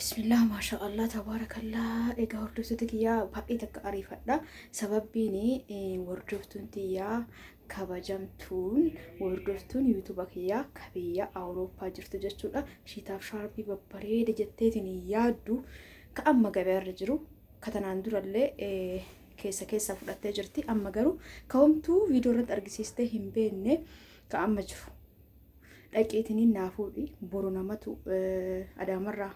Bismillah, masha Allah, tabarakallah. Egaa hordoftoota kiyyaa baay'ee takka ariifadha. Sababbiin hordoftuun tiyyaa kabajamtuun hordoftuun yuutuuba kiyyaa ka biyya Awurooppaa jirtu jechuudha. Ishiitaaf shaarbii babbareeda jetteetiin yaaddu ka amma gabaarra jiru ka tanaan durallee keessa fudhattee jirti. Amma garuu ka'umtuu viidiyoo irratti argisiistee hin beekne ka amma jiru. Dhaqeetiniin naafuudhi boru namatu adaamarraa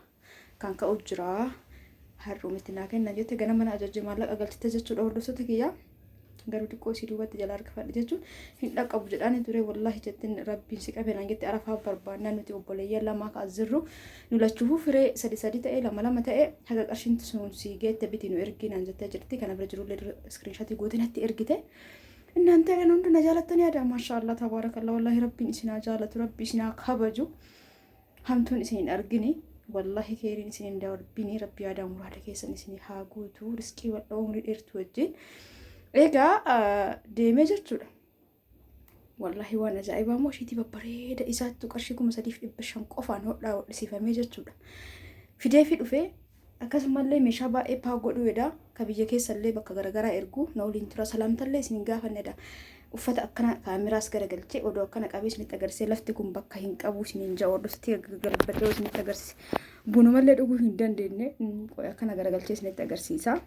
kan ka'u jira. Har'umitti naa kenna jette gana mana ajajje maallaqa galchite jechuudha. Hordoftoota kiyyaa garuu xiqqoo si duubatti jala harkifadhe jechuun hin dhaqqabu jedhaan ture. Wallaahi jettiin rabbiin si qabeenaan jette arafaa barbaannaa nuti obboleeyyan lamaa kaas jirru nu lachuufuu firee sadi ta'e lama ta'e haga qarshiin sun si geette biti nu erginaan jettee jirti. Kana bira jirullee iskiriinshaatii gootinatti ergite. እናንተ ግን ሁሉ ነጃለተን ያዳ ማሻአላ ተባረከላ ወላሂ ረቢን ኢስና ጃለቱ ረቢ ኢስና ከበጁ ሀምቱን ኢስኒ አርግኒ ወላሂ ኬሪን ኢስኒ እንዳወርቢኒ ረቢ ያዳ ሙራደ ከሰን ኢስኒ ሃጉቱ ርስቂ ወጣው ሙሪ ኤርቱ ወጅን ኤጋ ዴሜጀቹዳ ወላሂ ዋና ጃኢባ ሞሺቲ በበሬደ ኢሳቱ ቀርሺ ኩመ ሰዲፍ ኢብሻን ቆፋን ሆዳ ወድሲፈሜ ጀቹዳ ፊዴፊ ዱፌ akkasumallee meeshaa baay'ee paagodhu jedha ka biyya keessallee bakka garagaraa ergu na waliin tura salaamtallee isin gaafannedha. Uffata akkana kaameraas garagalchee odoo akkana qabee isinitti agarsiise lafti kun bakka hin qabu isiniin ja'a hordoftii galbadhee isinitti agarsiise. Bunumallee dhuguu hin dandeenye akkana garagalchee isinitti agarsiisa.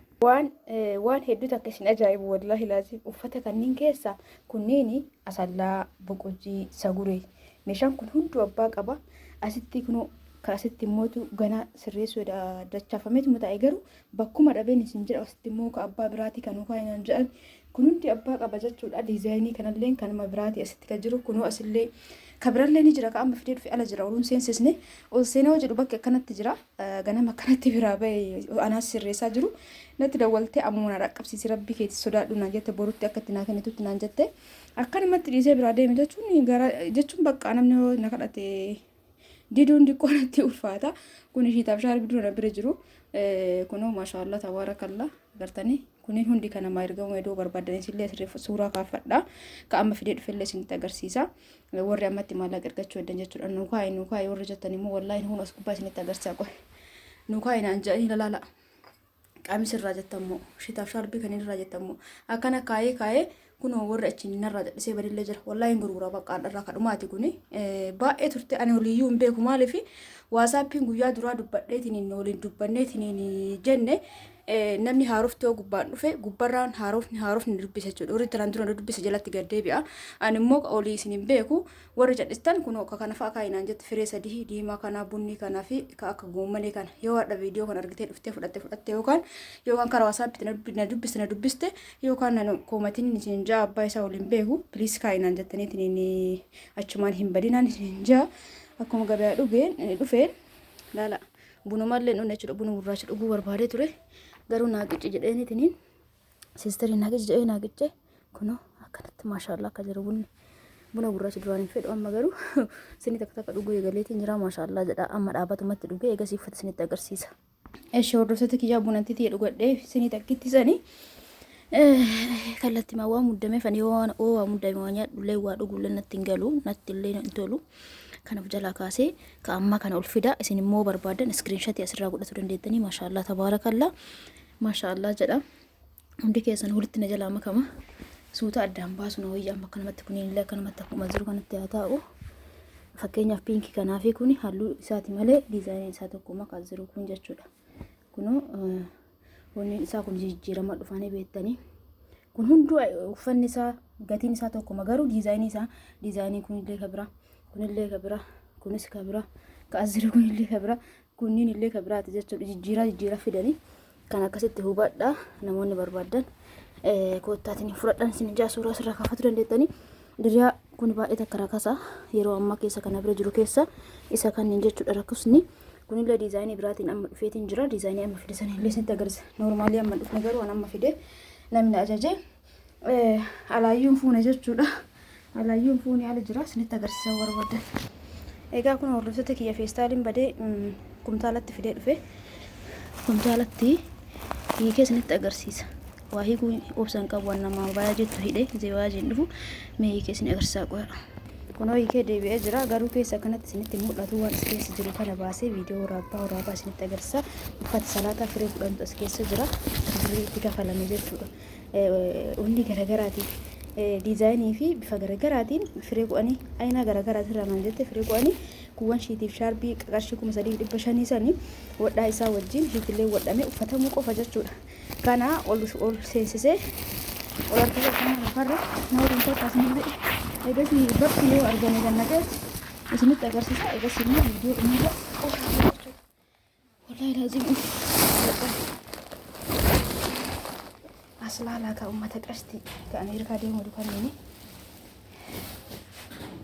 Waan hedduutu akka isin ajaa'ibu wallaahi laazim uffata kanneen keessa kunniin asallaa boqojii saguree meeshaan kun hunduu abbaa qaba. Asitti kunoo kaasitti mootu gana sirreessuu dachafameetu mutaa'e garuu bakkuma dhabeen isin jedha asitti immoo ka abbaa biraati kan uffaayinan jedhan kun hundi abbaa qaba jechuudha. Diizaayinii kanallee kanuma biraati asitti kan jiru kunoo asillee kabirallee ni jira ka amma fidee dhufe ala jira ooluun seensisne ol seenaa jedhu bakki akkanatti jira ganama akkanatti biraa bahee anaas sirreessaa jiru natti dawwaltee ammuuna dhaqqabsiisi rabbi keetti sodaadhu naan jette borutti akkatti naa kennitutti naan jette akkanumatti dhiisee biraa deeme jechuun bakka namni na kadhate diduun diqqoonatti ulfaata. Kun ishiitaaf shaarbii dura bira jiru. Kunoo maashaallah tabarakallah gartanii kunniin hundi kan namaa ergamu edoo barbaadanis illee sirreef suuraa kaafadha. Ka amma fidee dhufellee isinitti agarsiisa. Warri ammatti maallaqa ergachuu heddan jechuudha. Nuukaa'e warri jettan immoo wallaahi hun as gubbaa isinitti agarsiisa qoe. Nuukaa'e naan jedhanii lalaala. Qaamis irraa jettammoo ishiitaaf shaarbii kan irraa jettammoo akkana kaa'ee kunoo warra achiin narraa dadhisee badillee jira. Wallaahi gurguraa bakka irraa kadhumaati kuni baay'ee turte ani oliyyuu hin beeku maaliif waasaappiin guyyaa duraa dubbadheetiin waliin dubbanneetiin jenne namni haarofti yoo gubbaan dhufe gubbarraan haarofni dubbise jechuudha. Warri tanaan dura dubbise jalatti gad deebi'a. Ani immoo olii isin hin beeku warri jal'istan kunoo ka kana fa'a kaayinaan jette firee sadii diimaa kana bunni kanaa fi ka akka goommanee kana yoo hadha viidiyoo kan argitee dhuftee fudhatte yookaan karaa waasaappiitti na dubbiste yookaan na koomatiin isin jaa abbaa isaa waliin beeku piliis kaayinaan jettaniitiin achumaan hin badinaan isin jaa akkuma gabaa dhufeen laala bunumallee dhunne jechuudha. Bunu gurraacha dhuguu barbaadee ture garuu naaqichi jedheenitiin siisterii naaqichi jedhee naaqiche kunoo akkanatti maashaallah akka jiru buna gurraacha duraan hin fedhu amma garuu sinii takka dhuguu eegaleetiin jira maashaallah jedha amma dhaabatumatti dhugee eegasii uffata sinitti agarsiisa. Eshi hordoftoota kiyyaa bunatti ta'e dhugadhee sinii takkitti sanii kallattii waa muddamee fanii waa muddamee waa nyaadhullee waa dhugullee natti hin galu natti illee hin tolu. Kanaaf jalaa kaasee ka amma kana ol fida isin immoo barbaadan iskiriinshaatii asirraa godhatu dandeettanii maashaallah tabaarakallaa maashaallah jedha. Hundi keessan walitti na jalaa makama suuta addaan baasu na wayyaa amma kanamatti kuniin illee akkanumatti akkuma jiru kanatti haa taa'u. Fakkeenyaaf piinkii kanaafi kuni halluu isaati malee diizaayinii isaa tokkuma kan jiru kun jechuudha. Kunoo wanni isaa kun jijjiirama dhufanii beektanii kun hunduu uffanni isaa gatiin isaa tokkuma garuu diizaayinii kunillee kabira kunillee kabira kunis kabira kaasira kunillee kabira kunniin illee kabiraati jechuudha. Jijjiira fidanii kan akkasitti hubadha namoonni barbaadan koottaatiin fudhadhan isin ijaa suuraa sirraa kaafatu dandeettanii. Diriyaa kun baay'ee takka rakasa yeroo ammaa keessa kana bira jiru keessa isa kanneen jechuudha. Rakkusni kunillee diizaayinii biraatiin amma dhufeetiin jira. Diizaayinii amma fide sana illee isinitti agarsiisa. Noormaalii amma dhufne garuu amma fide namni ajaje alaayyuun fuune jechuudha. Alaayyuun fuune ala jira isinitti agarsiisa barbaadan. Egaa kun hordoftoota kiyya feestaaliin badee kumtaalatti fidee dhufe kumtaalatti hiikee isinitti agarsiisa. Waa hiikuu obsaan qabu waan namaa baay'ee jettu hidhee zeewaa jeen dhufu mee hiikee isin agarsiisaa qo'adha. kunoo hiikee deebi'ee jira. Garuu keessa kanatti isinitti mul'atu waan as keessa jiru kana baasee viidiyoo waraabaa isinitti agarsiisa. Uffata salaataa firee 10 as keessa jira. Birrii itti kafalame jechuudha. Hundi garaagaraatiin diizaayinii fi bifa garaagaraatiin firee 10 ayina garaagaraatiin raman jette firee 10 kuwwan shiitiif shaarbii qarshii 3500 sanii wadhaa isaa wajjin shiitillee wadhamee uffatamuu qofa jechuudha. Kana ol seensisee ol argee kana lafarra naawwan tokkos ni eegasi bakki yoo argame gannatee isinitti agarsiisa. Eegasi immoo viidiyoo inni wallahi laazim aslaalaa ka ummata qashti ka Ameerikaa deemu dukanni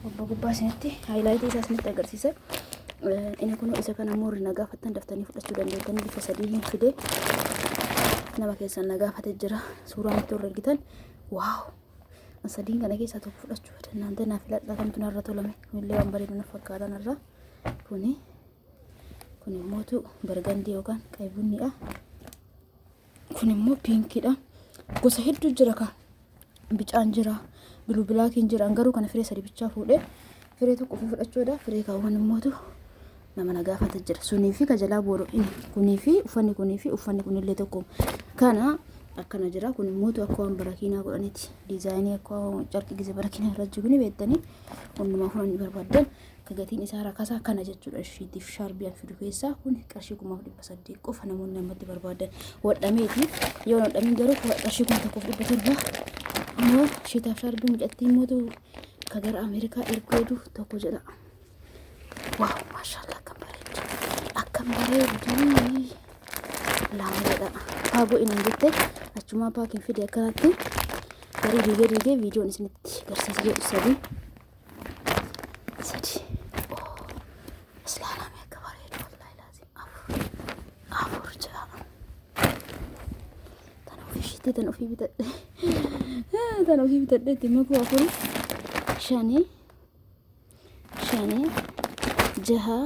obbo gubbaa isinitti haayilaayitii isaa isinitti agarsiisa. Inni kun isa kana moorri nagaafattan daftanii fudhachuu dandeettanii bifa sadiin fidee nama keessan nagaafate jira. Suuraa nutti warra argitan waaw sadiin kana keessaa tokko fudhachuu dandeenya. Naaf filadhaa kamtu narra tolame illee waan bareedu na fakkaatan irraa kun immoo bargandii yookaan qaybunniidha. Kun immoo piinkiidha. Gosa hedduu jira ka bicaan jira bilu bilaakiin jira. Garuu kana firee sadi bichaa fuudhee firee tokko fudhachuudha. Firee kaawwan immoo nama nagaafate jira. Sunii fi kajalaa booro kunii fi uffanni kunillee tokko kana akkana jira. Kun immoo akka waan barakiinaa godhaniiti. Diizaayinii akka waan carqii gise barakiinaa irra jiru ni beektanii hundumaa furan ni barbaadan. Gatiin isaa rakkasaa kana jechuudha. Shiitiif shaarbii fidu keessaa kun qarshii 1800 qofa namoonni ammatti barbaadan wadhameeti. Yoo wadhameen garuu qarshii 1700 ammoo shiitaaf shaarbii mucattii immoo ka gara Ameerikaa ergeedu tokko jedha. Waaw maashaallah akkam bareedu laameedha. Paagoo inni jette achumaa paakiin fide akkanatti garii diigee viidiyoon isinitti agarsiisa jedhu sadi tan ofii bitadhe itti makuu afuri shanii jaha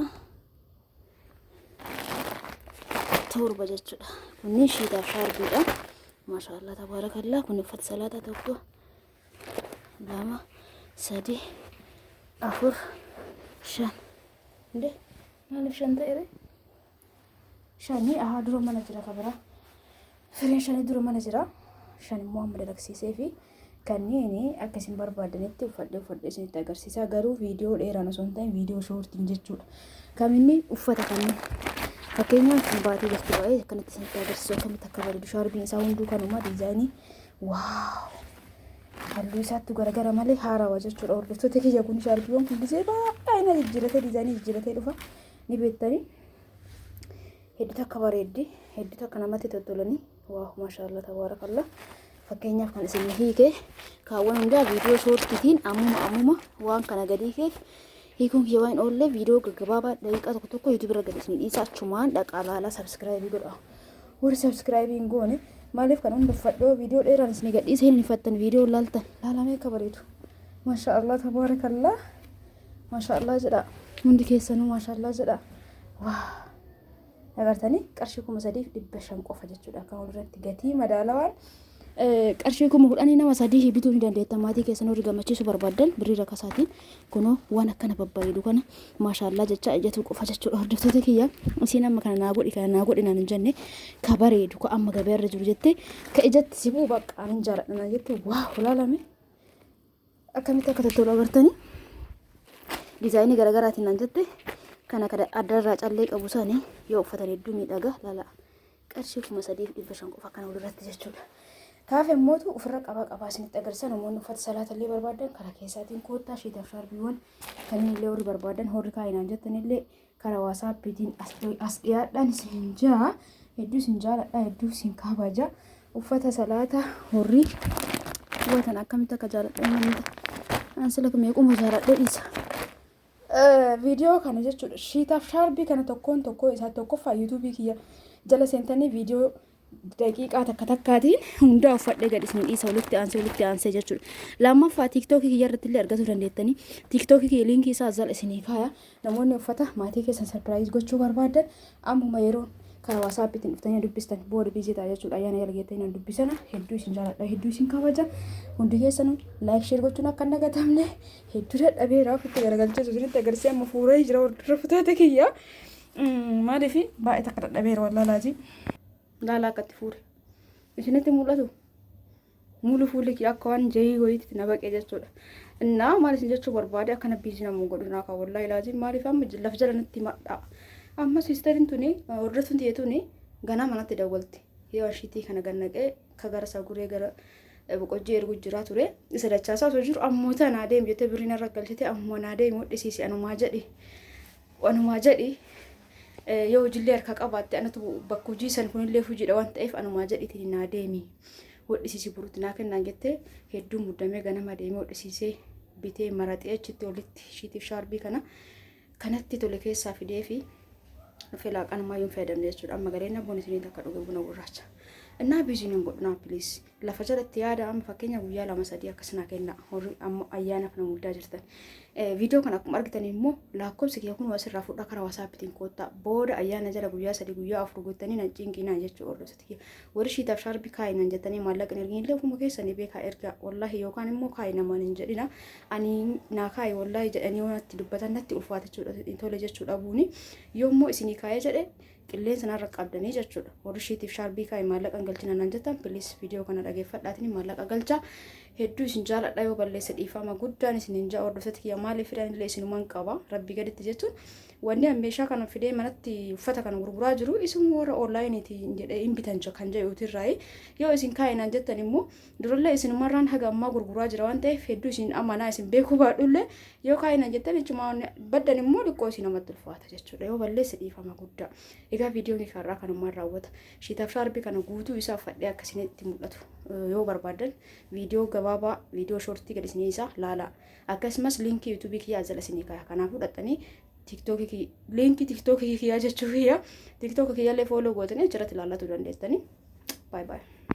torba jechuudha. Kunni shiitaaf shaarbiidha. Maashaallah tabaarakallaa. Kun uffata salaataa tokko lama sadi afur shan inde maaliif shan ta'e shanii ahaa dura mana jira kabira fireen shanii dura mana jira. Shan immoo amma dalagsiisee fi kanneen akkasiin barbaadanitti uffadhee isinitti agarsiisa. Garuu viidiyoo dheeraan osoo hin ta'in viidiyoo shoortiin jechuudha. Kaminni uffata kanneen fakkeenyaaf baatii galti baay'ee akkanatti isinitti agarsiisu akkamitti akka bareedu. Shaarbiin isaa hunduu kanuma diizaayinii waaw halluu isaatti garagara malee haarawaa jechuudha. Hordoftoota kiyya kun shaarbiiwwan kun gisee baay'ee jijjiiratee diizaayinii jijjiiratee dhufa ni beektanii. Hedduu akka bareeddi hedduu akka namatti toltolanii waaw maashaallah tabarakallah. Fakkeenyaaf kan isin hiike kaawwan hundaa viidiyoo shoortiitiin ammuma waan kana gadii kee hiikuun kiyya waan oolle viidiyoo gaggabaabaa daqiiqaa tokko YouTube irra gadi isin dhiisa. Achumaan dhaqaa laalaa sabskraayibii godha. Warri sabskraayibiin goone maaliif kan hunda uffadhoo viidiyoo dheeraan isin gadhiisee hin uffattan viidiyoo laaltan laalamee akka bareedu maashaallah tabarakallah. Maashaallah jedha hundi keessanuu maashaallah jedha. Waaw agartanii qarshii 3500 qofa jechuudha. Akka walirratti gatii madaalawaan qarshii 10,000 nama sadii bituu ni dandeetta. Maatii keessan horii gammachiisu barbaadan birrii rakkasaatiin kunoo waan akkana babbareedu kana maashaallah jecha ijatu qofa jechuudha. Hordoftoota kiyya isiin amma kana naa godhi naan hin jenne ka bareedu ka amma gabaa irra jiru jette ka ijatti sibuu baqqaan hin jaaladha jette waaw laalame akkamitti akka toltolu agartanii diizaayinii garaagaraatiin naan jette. Kana kada addarraa callee qabu sanii yoo uffatan hedduu miidhaga lala qarshii 3500 qofa kana walirratti jechuudha. Kaafe immoo ofirra qabaa isinitti agarsiisa. Namoonni uffata salaataa illee barbaadan karaa keessaatiin koottaa shiitaaf shaarbiiwwan kanneen illee warri barbaadan horri kaayinaan jettan illee karaa waasaappiitiin as dhiyaadhaan isin jaa hedduu isin jaaladha hedduu isin kabaja. Uffata salaataa horri watan akkamitti akka jaaladha namni ansila meequma jaaladha dhiisa. Viidiyoo kana jechuudha. Shiitaaf shaarbii kana tokko isaa tokkoffaa yuutuubii kiyya jala seentanii viidiyoo daqiiqaa takkaatiin hundaa uffadhee gad isin dhiisa walitti aansee jechuudha. Lammaffaa tiiktookii kiyya irratti illee argachuu dandeettanii. Tiiktookii kiyya liinkii isaa azal isinii kaaya. Namoonni uffata maatii keessan sarpiraayiz gochuu barbaadan ammuma yeroo karaa WhatsAppiitiin dhuftanii dubbistan booda biizii ta'a jechuudha. Ayyaana jala geettanii dubbisana hedduu isin jaalladha, hedduu isin kabaja. Hundi keessanuu laayik sheer gochuun akka hin dagatamne hedduu dadhabeera ofitti garagalchee isinitti agarsiisee amma fuuree jira warra fitoota kiyya. Maaliif baay'ee takka dadhabeera wallaalaatii. Laalaa akkatti fuure isinitti mul'atu. Mulu fuulli kiyya akka waan jayii wayiitti na baqee jechuudha. Innaa maal isin jechuu barbaade akkana biizii namuun godhunaa kan wallaahi laaziin maaliif amma lafa jala natti madhaa. Amma siisteriin tuni hordoftuun ta'e tuni ganaa manatti dawwalti. Yoo ashiitii kana gannaqee ka gara saguree gara boqojjii ergu jiraa ture. Isa dachaasaa osoo jiru ammoo tanaa deemu jettee birriin irra galchite ammoo naa deemu hodhisiisi anumaa jedhi. Anumaa jedhi yoo hojillee harka qabaatte anatu bakka hojii san kunillee hojiidha waan ta'eef anumaa jedhitiin naa deemi. Hodhisiisi buruutti naa kennaan jettee hedduu muddamee ganama deemee hodhisiisee bitee maraxee achitti olitti shiitiif shaarbii kanatti tole keessaa fidee fi filaa qanumaayyoon fayyadamne jechuudha. Amma gareenya boonisiin takka dhuge buna gurraacha. Innaa biiziniin godhunaa piliis lafa jalatti yaada amma fakkeenya guyyaa 2-3 akkasina kenna horii amma ayyaanaaf na muddaa jirtan. Viidiyoo kana akkuma argitan immoo lakkoofsi kiyya kun asirraa fudhaa karaa WhatsAppiitiin koottaa booda ayyaana jala guyyaa 3 guyyaa 4 gottanii na cinqinaa jechuudha hordoftoota. Warri shiitaaf shaarbii kaayinan jettanii maallaqa ergiinillee ofuma keessanii beekaa ergaa wallahi yookaan immoo kaayinaman hin jedhina. Ani naa kaayi wallahi jedhanii wanti dubbatan natti ulfaata jechuudha tole jechuudha buuni. Yoommoo isinii kaayee jedhe qilleensa narra qabdanii jechuudha. Warri shiitiif shaarbii kaayi maallaqa galchina nan jettan piliis viidiyoo kana dhageeffadhaatiin maallaqa galchaa. Hedduu isin jaalladha yoo balleessa dhiifama guddaan isin hin jaa hordoftoota kiyya maaliif fidhanillee isinumaan qaba rabbi gaditti jechuun wanni meeshaa kana fidee manatti uffata kana gurguraa jiru isin warra onlaayiniitiin jedhee hin bitan kan jedhuutirraa yoo isin kaayinan jettan immoo durallee isinumarraan haga ammaa gurguraa jira waan ta'eef hedduu isin amanaa isin beekuu baadhullee yoo kaayinan jettan jechuudha baddan immoo liqqoo isin namatti ulfaata jechuudha yoo balleessa dhiifama guddaa. Egaa viidiyoon kanarraa kanumaan raawwata. Shiitaaf shaarbii kana guutuu isaa fadhee akkasinitti mul'atu yoo barbaadan viidiyoo gabaabaa viidiyoo shoortii gad isinii isaa laala. Akkasumas liinkii yuutuubii kiyyaa jala isinii kaaya. Kanaafuu dhaxxanii tiiktookii liinkii tiiktookii kiyyaa jechuuf kiyya tiiktookii kiyyaallee fooloo gootanii achirratti ilaallachuu dandeessanii. Baay baay.